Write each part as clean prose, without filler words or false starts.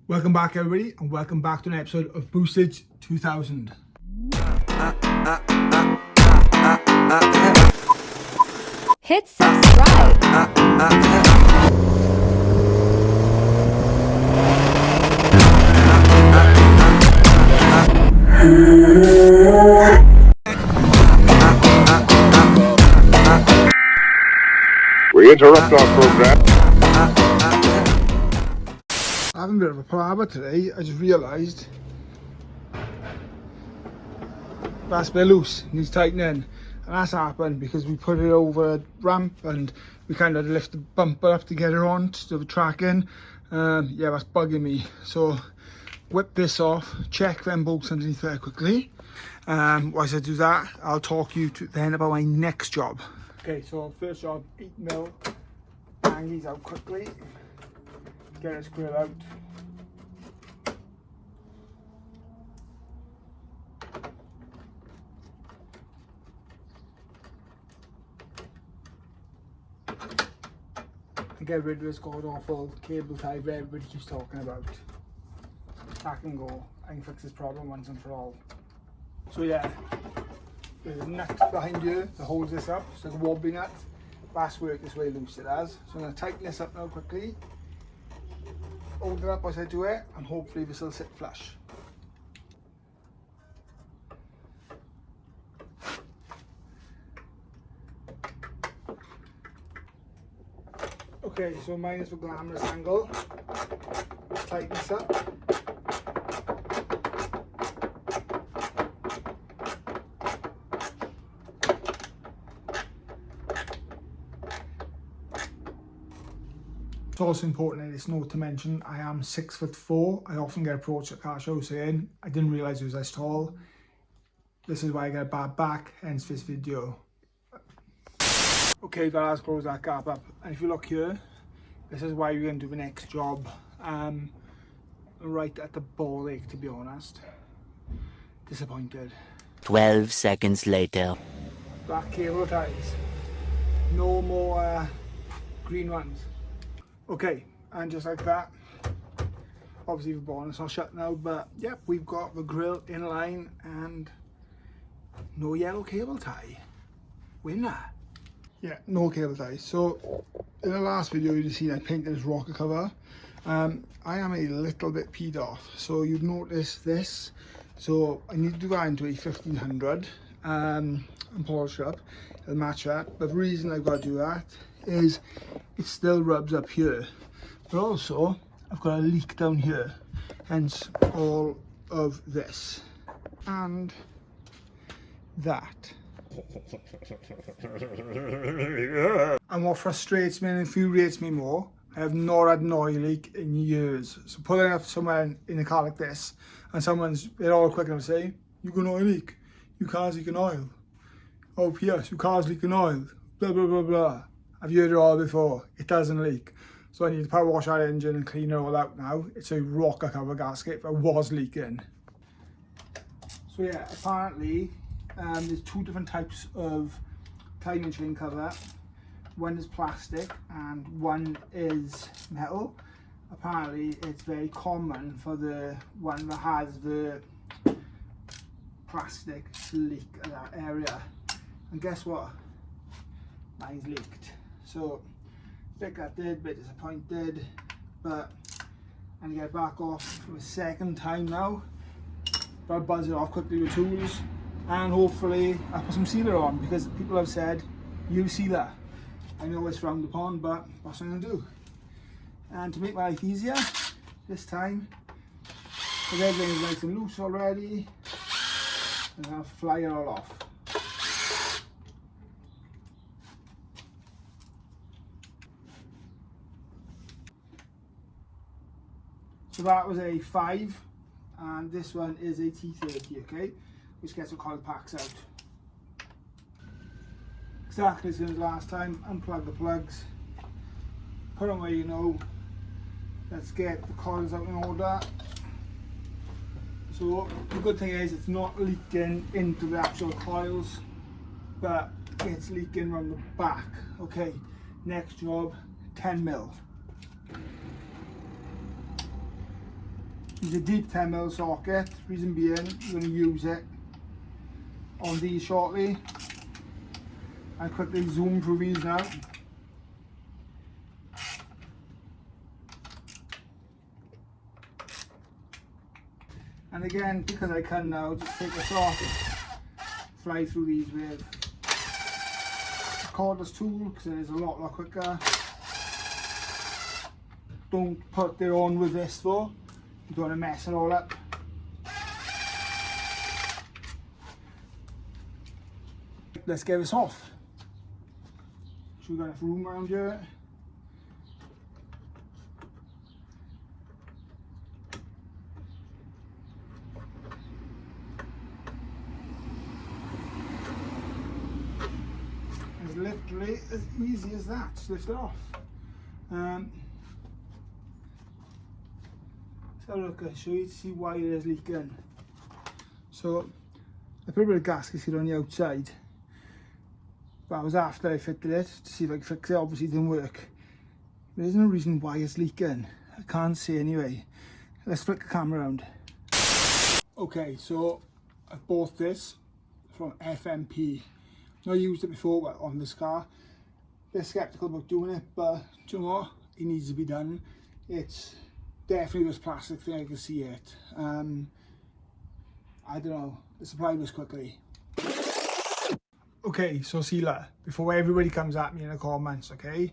Welcome back everybody, and welcome back to an episode of Boostage 2000. Hit subscribe. We interrupt our program. I'm having a bit of a palaver today. I just realised that's a bit loose, needs tightening, and that's happened because we put it over a ramp and we kind of lift the bumper up to get it on to the tracking. Yeah, that's bugging me. So whip this off, check them bolts underneath there quickly. Whilst I do that, I'll talk you then about my next job. Okay, so first job, 8mm, bang these out quickly, get this grill out. And get rid of this god awful cable tie that everybody keeps talking about. That can go. I can fix this problem once and for all. So yeah, there's a nut behind here that holds this up. It's like a wobbly nut. That's worked this way loose, it has. So I'm going to tighten this up now quickly. Hold it up as I do it, and hopefully this will sit flush. Okay, so mine is the glamorous angle. Tighten this up. It's also important, and it's not to mention, I am 6'4". I often get approached at car shows saying, I didn't realise it was this tall. This is why I get a bad back, hence this video. Okay, that has closed that gap up. And if you look here, this is why we're going to do the next job. Right at the ball ache, to be honest. Disappointed. 12 seconds later. Black cable ties. No more green ones. Okay, and just like that, obviously the bonet's not shut now, but yep, we've got the grill in line and no yellow cable tie. Winner. Yeah, no cable tie. So in the last video you'd seen I painted this rocker cover. I am a little bit peed off, so you'd notice this. So I need to do that into a 1500 and polish up. It'll match that, but the reason I've got to do that is it still rubs up here, but also I've got a leak down here, hence all of this and that. And what frustrates me and infuriates me more, I have not had an oil leak in years. So pulling up somewhere in a car like this and they're all quick enough to say, you got an oil leak, your car's leaking oil. Oh yes, your car's leaking oil, blah blah blah blah. I've heard it all before, it doesn't leak. So I need to power wash that engine and clean it all out now. It's a rocker cover gasket that was leaking. So yeah, apparently there's two different types of timing chain cover. One is plastic and one is metal. Apparently it's very common for the one that has the plastic to leak in that area. And guess what? Mine's leaked. So bit gutted, bit disappointed, but I'm gonna get it back off for a second time now. But I'll buzz it off quickly with tools, and hopefully I'll put some sealer on, because people have said, use sealer. I know it's frowned upon, but what's I'm gonna do? And to make my life easier, this time, because everything is nice and loose already, I'm gonna fly it all off. So that was a 5, and this one is a T30, okay? Which gets the coil packs out. Exactly the same as last time. Unplug the plugs, put them where you know. Let's get the coils out in order. So the good thing is it's not leaking into the actual coils, but it's leaking around the back. Okay, next job, 10mm. It's a deep 10mm socket. Reason being, we're going to use it on these shortly. I'll quickly zoom through these now. And again, because I can now, just take this off, fly through these with a cordless tool, because it is a lot quicker. Don't put it on with this though, you don't want to mess it all up. Let's get this off. So we've got enough room around here. It's literally as easy as that, just lift it off. Let's have a look, I'll show you to see why it is leaking. So I put a bit of gasket here on the outside. That was after I fitted it to see if I could fix it. Obviously it didn't work. There isn't a reason why it's leaking. I can't see anyway. Let's flick the camera around. Okay, so I bought this from FMP. Not used it before, well, on this car. They're skeptical about doing it, but do you know what? It needs to be done. It's definitely this plastic thing, I can see it. I don't know, the supply was quickly. Okay, so sealer, before everybody comes at me in the comments, okay?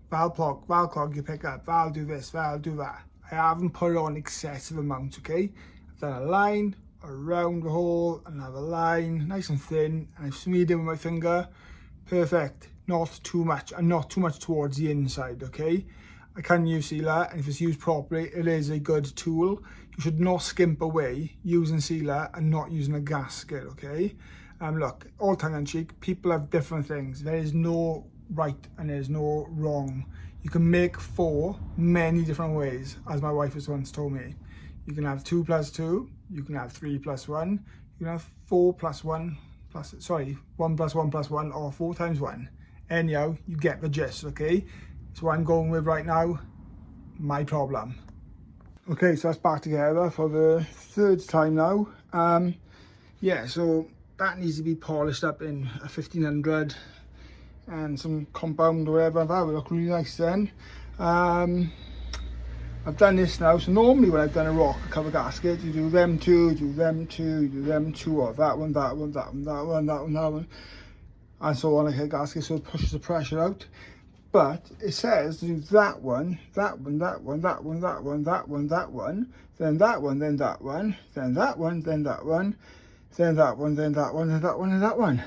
Valve clog you pick up, valve do this, valve do that. I haven't put on excessive amounts, okay? I've done a line around the hole, another line, nice and thin, and I've smeared it with my finger. Perfect, not too much, and not too much towards the inside, okay? I can use sealer, and if it's used properly, it is a good tool. You should not skimp away using sealer and not using a gasket, okay? Look, all tongue in cheek, people have different things. There is no right and there's no wrong. You can make four many different ways, as my wife has once told me. You can have 2 plus 2, you can have 3 plus 1, you can have 4 plus 1, 1 plus 1 plus 1, or 4 times 1. Anyhow, you get the gist, okay? So what I'm going with right now, my problem. Okay, so that's back together for the third time now. Yeah, so that needs to be polished up in a 1500 and some compound or whatever. That would look really nice then. I've done this now, so normally when I've done a rock cover gasket, you do them two, do them two, do them two, or that one, that one, that one, that one, that one, that one, and so on, like a gasket, so it pushes the pressure out. But it says to do that one, that one, that one, that one, that one, that one, that one, then that one, then that one, then that one, then that one, then that one, then that one, and that one, and that one.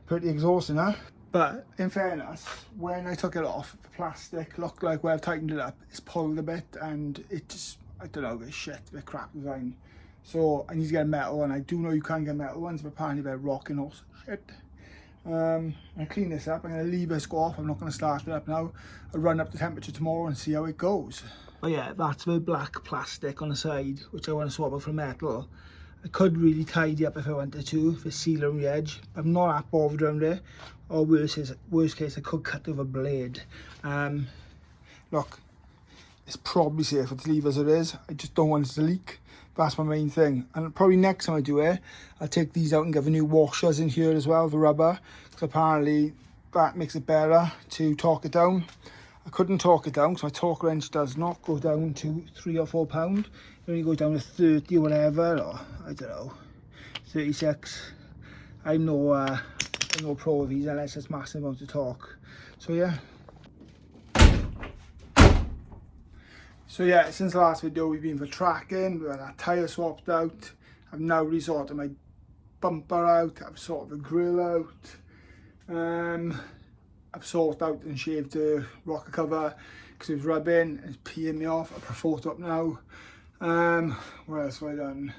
Pretty exhausting, huh? But in fairness, when I took it off, the plastic looked like where I've tightened it up, it's pulled a bit, and it just, I don't know, it's shit, a bit crap design. So I need to get a metal one. I do know you can get metal ones, but apparently they're rocking also shit. I clean this up. I'm going to leave this go off. I'm not going to start it up now. I'll run up the temperature tomorrow and see how it goes. But yeah, that's the black plastic on the side, which I want to swap out for metal. I could really tidy up if I wanted to, for sealer on the edge. I'm not that bothered around it. Or worst case, I could cut with a blade. Look, it's probably safer to leave as it is. I just don't want it to leak. That's my main thing. And probably next time I do it, I'll take these out and give the new washers in here as well, the rubber, because apparently that makes it better to torque it down. I couldn't torque it down because my torque wrench does not go down to 3 or 4 pound. It only goes down to 30 or whatever, or I don't know, 36. I'm no pro of these unless it's massive amount of torque. So yeah. So yeah, since the last video we've been for tracking, we've had our tyre swapped out. I've now resorted my bumper out, I've sorted the grill out. I've sorted out and shaved the rocker cover because it was rubbing and it's peeing me off. I've put a photo up now. What else have I done?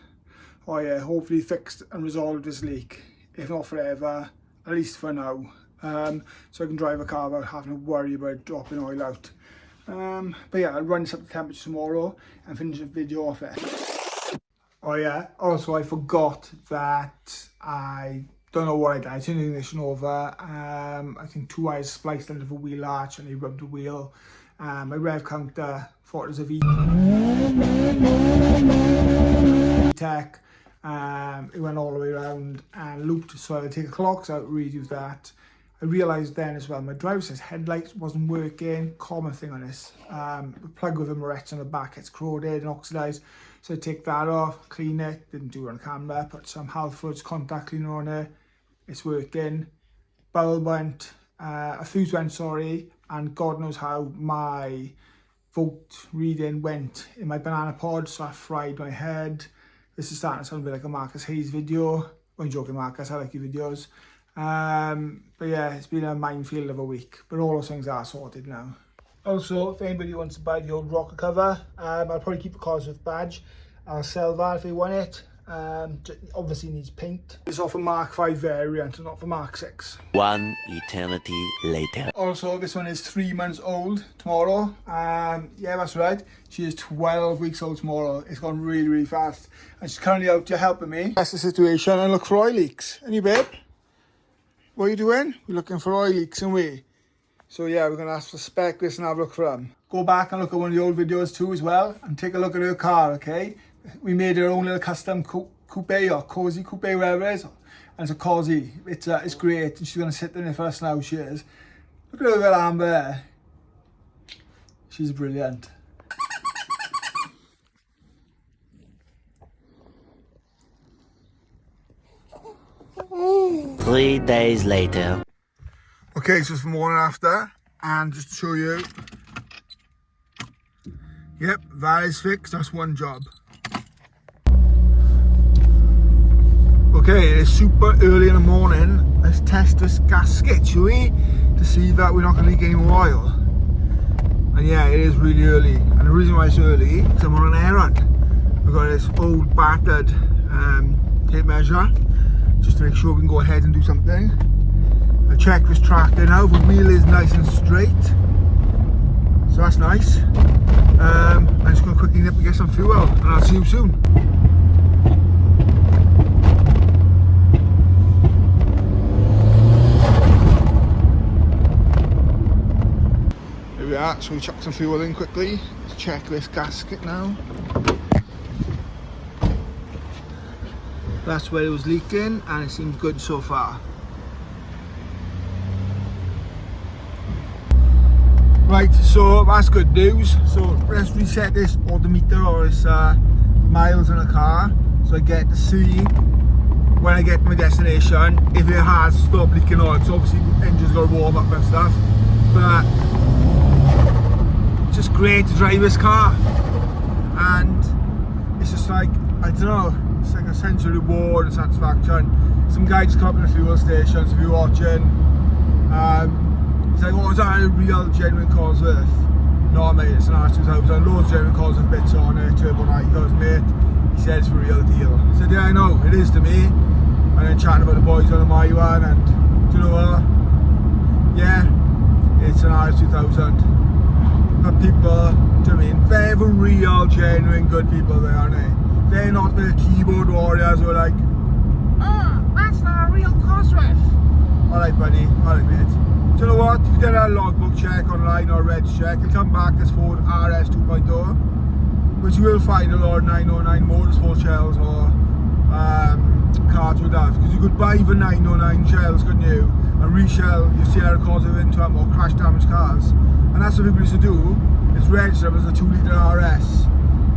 Oh yeah, hopefully fixed and resolved this leak. If not forever, at least for now. So I can drive a car without having to worry about dropping oil out. But yeah, I'll run this up to temperature tomorrow and finish the video off it. Oh yeah, also I forgot that I don't know what I did. I turned the ignition over. I think 2 wires spliced under the wheel arch and they rubbed the wheel. My rev counter thought it was a V. Tech. It went all the way around and looped, so I would take the clocks out, reuse that. I realised then as well, my driver's side headlights wasn't working, common thing on this. The plug with the morettes on the back gets corroded and oxidised, so I take that off, clean it, didn't do it on camera, put some Halfords contact cleaner on it, it's working. Bulb went, a fuse went, sorry, and God knows how my volt reading went in my banana pod, so I fried my head. This is starting to sound a bit like a Marcus Hayes video. I'm joking, Marcus, I like your videos. But yeah, it's been a minefield of a week, but all those things are sorted now. Also, if anybody wants to buy the old rocker cover, I'll probably keep a Cosworth badge. I'll sell that if they want it. Obviously needs paint. It's off a Mark 5 variant and not for Mark 6. One eternity later. Also, this one is 3 months old tomorrow. Yeah, that's right. She is 12 weeks old tomorrow. It's gone really, really fast. And she's currently out here helping me. That's the situation, and look for oil leaks. And you, babe? What are you doing? We're looking for oil leaks, aren't we? So yeah, we're going to ask for spec this and have a look for them. Go back and look at one of the old videos too as well, and take a look at her car, okay? We made her own little custom coupe or cozy coupe, whatever it is. And it's a cozy. It's great, and she's going to sit in it for us now, she is. Look at her little Amber there. She's brilliant. Three days later. Okay, so it's the morning after, and just to show you. Yep, that is fixed, that's one job. Okay, it is super early in the morning. Let's test this gasket, shall we? To see that we're not going to leak any more oil. And yeah, it is really early. And the reason why it's early is I'm on an errand. I've got this old battered tape measure, just to make sure we can go ahead and do something. I check this tractor now, the wheel is nice and straight. So that's nice. I'm just going to quickly nip and get some fuel, and I'll see you soon. Here we are, so we chuck some fuel in quickly. Let's check this gasket now. That's where it was leaking, and it seems good so far. Right, so that's good news. So let's reset this odometer, or this miles in a car, so I get to see when I get to my destination if it has stopped leaking oil. So obviously the engine's got to warm up and stuff, but it's just great to drive this car, and it's just like, I don't know, it's like a sense of reward and satisfaction. Some guy just come up in a fuel station, so if you're watching, he's like, oh, is that a real genuine Cosworth? No mate, it's an R2000, loads of genuine Cosworth bits on it, turbo 9. He goes, mate, he said it's for real deal. I said, yeah, I know, it is to me. And then chatting about the boys on my one, and do you know what? Yeah, it's an R2000. But people, do you know what I mean? They're the real, genuine, good people there, aren't they? They're not the keyboard warriors who are like, that's not a real Cosworth. Alright buddy, alright mate. Do you know what? If you get a logbook check online or a reg check, it'll come back as Ford RS 2.0, which you will find a lot of 909 motorsport shells or cars would have, because you could buy the 909 shells, couldn't you, and reshell your Sierra Cosworth into them, or crash damaged cars. And that's what people used to do, is register them as a 2-litre RS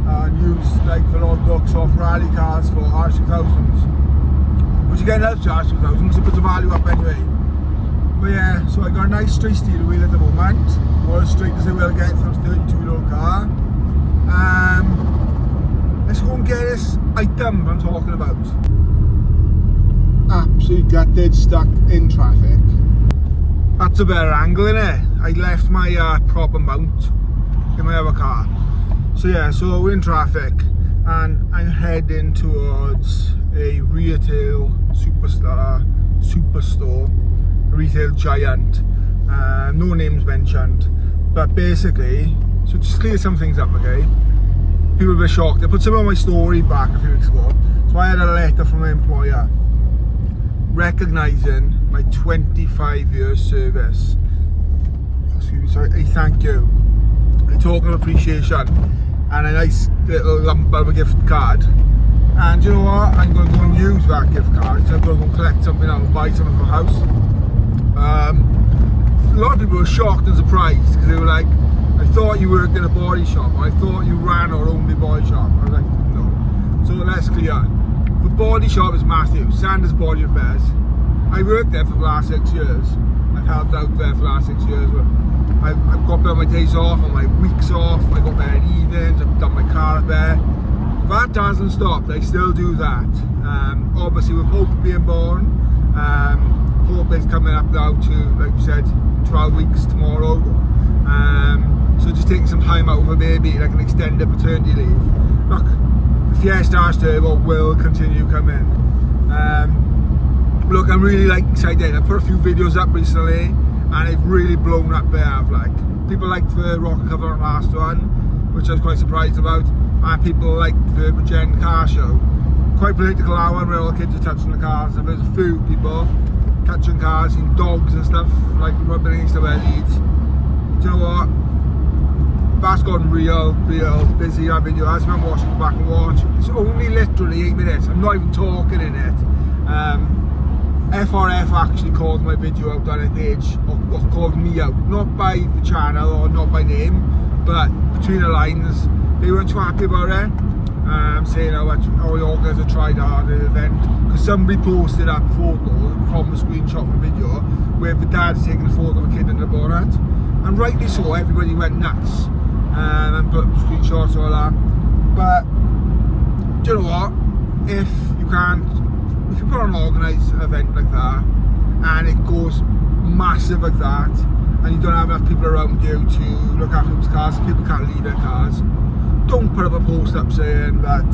and use like the logbooks off rally cars for R2000s, which again helps your R2000 because it puts the value up anyway. But yeah, so I got a nice straight steering wheel at the moment, or as straight as I will get from a 32-year-old car. Let's go and get this item I'm talking about. Absolutely gutted, stuck in traffic. That's a better angle, innit? I left my proper mount in my other car. So yeah, so we're in traffic and I'm heading towards a retail superstore, a retail giant, no names mentioned, but basically, so just clear some things up, okay? People were shocked. I put some on my story back a few weeks ago. So I had a letter from my employer recognising my 25-year service. Excuse me, sorry, a thank you. A token of appreciation. and a nice little lump of a gift card. And you know what? I'm going to go and use that gift card because I'm going to go collect something out and buy something for the house. A lot of people were shocked and surprised because they were like, I thought you worked in a body shop, or I thought you ran or owned a body shop. I was like, no. So let's clear. The body shop is Matthew, Sanders Body Repairs. I worked there for the last 6 years. I've helped out there for the last 6 years. I've got there on my days off, on my weeks off. I got there in evenings. I've done my car up there. That doesn't stop. They still do that. Obviously, with Hope being born, Hope is coming up now to, like we said, 12 weeks tomorrow. So just taking some time out with a baby, like an extended paternity leave. Look, the Fiesta Turbo will continue coming. Look, I'm really excited. I put a few videos up recently, and they've really blown up there. People liked the rocket cover on the last one, which I was quite surprised about, and people liked the Regen car show. Quite political hour where all the kids are touching the cars. There's a few people touching cars, seeing dogs and stuff, like rubbing against their leads. Do you know what? That's gotten real busy, that video. As I'm watching, go back and watch. It's only literally 8 minutes. I'm not even talking in it. FRF actually called my video out on their page, or called me out, not by the channel or not by name, but between the lines. They weren't too happy about it, saying how the organisers tried hard at the event, because somebody posted up a photo from the screenshot from the video where the dad's taking a photo of a kid in the bonnet, and rightly so, everybody went nuts and put screenshots and all that. But do you know what? If you put on an organised event like that and it goes massive like that, and you don't have enough people around you to look after people's cars, people can't leave their cars, don't put up a post up saying that,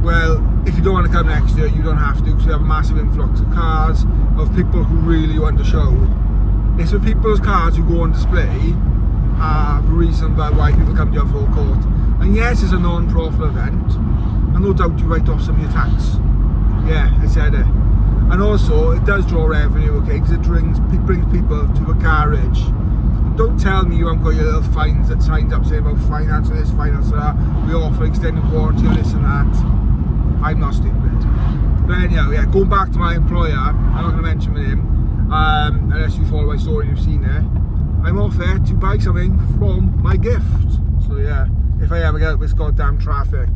well, if you don't want to come next year, you don't have to, because we have a massive influx of cars, of people who really want to show. It's for people's cars who go on display, the reason why people come to your forecourt. And yes, it's a non-profit event, and no doubt you write off some of your tax. Yeah, I said it. And also, it does draw revenue, okay, because it brings people to a garage. Don't tell me you haven't got your little fines that signs up saying about finance or this, finance or that. We offer extended warranty or this and that. I'm not stupid. But anyhow, yeah, going back to my employer, I'm not going to mention my name, unless you follow my story and you've seen it. I'm off there to buy something from my gift. So yeah, if I ever get out of this goddamn traffic.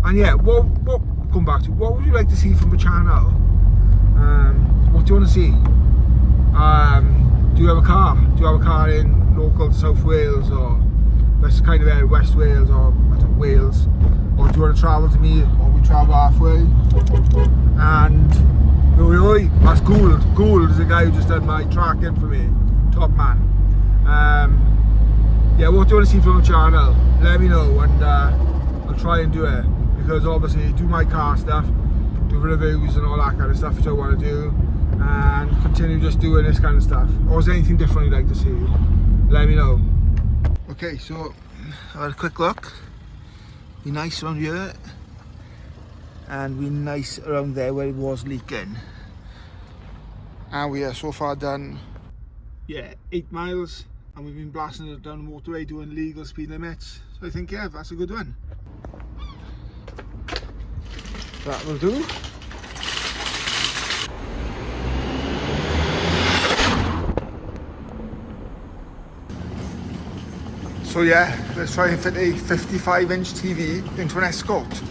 And yeah, come back to, what would you like to see from the channel? What do you want to see? Do you have a car? Do you have a car in local South Wales, or this kind of area, West Wales, or Wales? Or do you want to travel to me, or we travel halfway? And oi, that's Gould. Gould is the guy who just did my tracking for me. Top man. Yeah, what do you want to see from the channel? Let me know, and I'll try and do it. Because obviously, do my car stuff, do reviews and all that kind of stuff, which I want to do, and continue just doing this kind of stuff. Or is there anything different you'd like to see? Let me know. Okay, so I had a quick look. Be nice around here, and be nice around there where it was leaking. And we are so far done. Yeah, 8 miles, and we've been blasting it down the motorway doing legal speed limits. So I think, yeah, that's a good one. That will do. So yeah, let's try and fit a 55-inch TV into an Escort.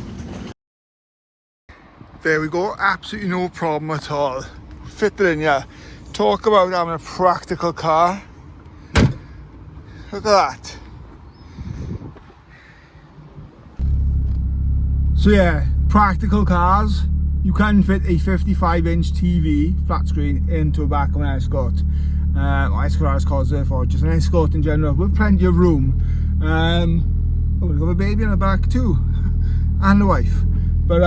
There we go, absolutely no problem at all. Fit it in, yeah. Talk about having a practical car. Look at that. So yeah, practical cars. You can fit a 55-inch TV flat screen into the back of an Escort. Or Escort Cosworth, or just an Escort in general, with plenty of room. We've got a baby in the back too, and the wife. But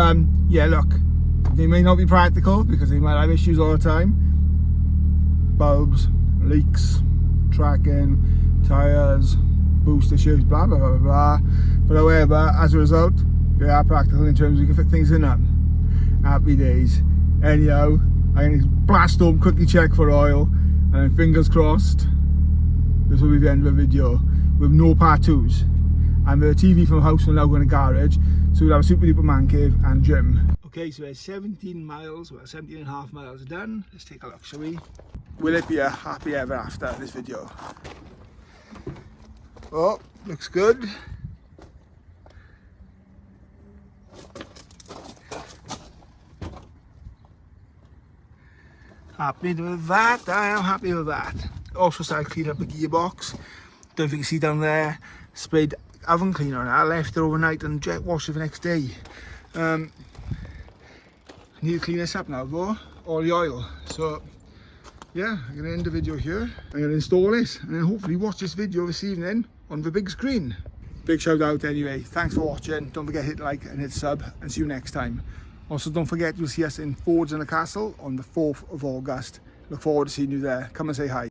yeah, look, they may not be practical because they might have issues all the time. Bulbs, leaks, tracking, tyres, boost issues, blah blah blah blah. But however, as a result, they are practical in terms of you can fit things in them. Happy days. Anyhow, I'm going to blast home, quickly check for oil, and fingers crossed, this will be the end of the video with no part 2s. and the TV from the house will now go in the garage, so we'll have a super duper man cave and gym. Okay, so there's 17 miles, well 17 and a half miles done. Let's take a look, shall we? Will it be a happy ever after this video? Oh, looks good. Happy with that, I am happy with that. Also started cleaning up the gearbox. Don't know if you can see down there, sprayed oven cleaner on it. I left it overnight and jet washed it the next day. Need to clean this up now though, all the oil. So yeah, I'm going to end the video here. I'm going to install this and then hopefully watch this video this evening on the big screen. Big shout out anyway, thanks for watching. Don't forget to hit like and hit sub, and see you next time. Also don't forget you'll see us in Fords in the Castle on the 4th of August. Look forward to seeing you there. Come and say hi.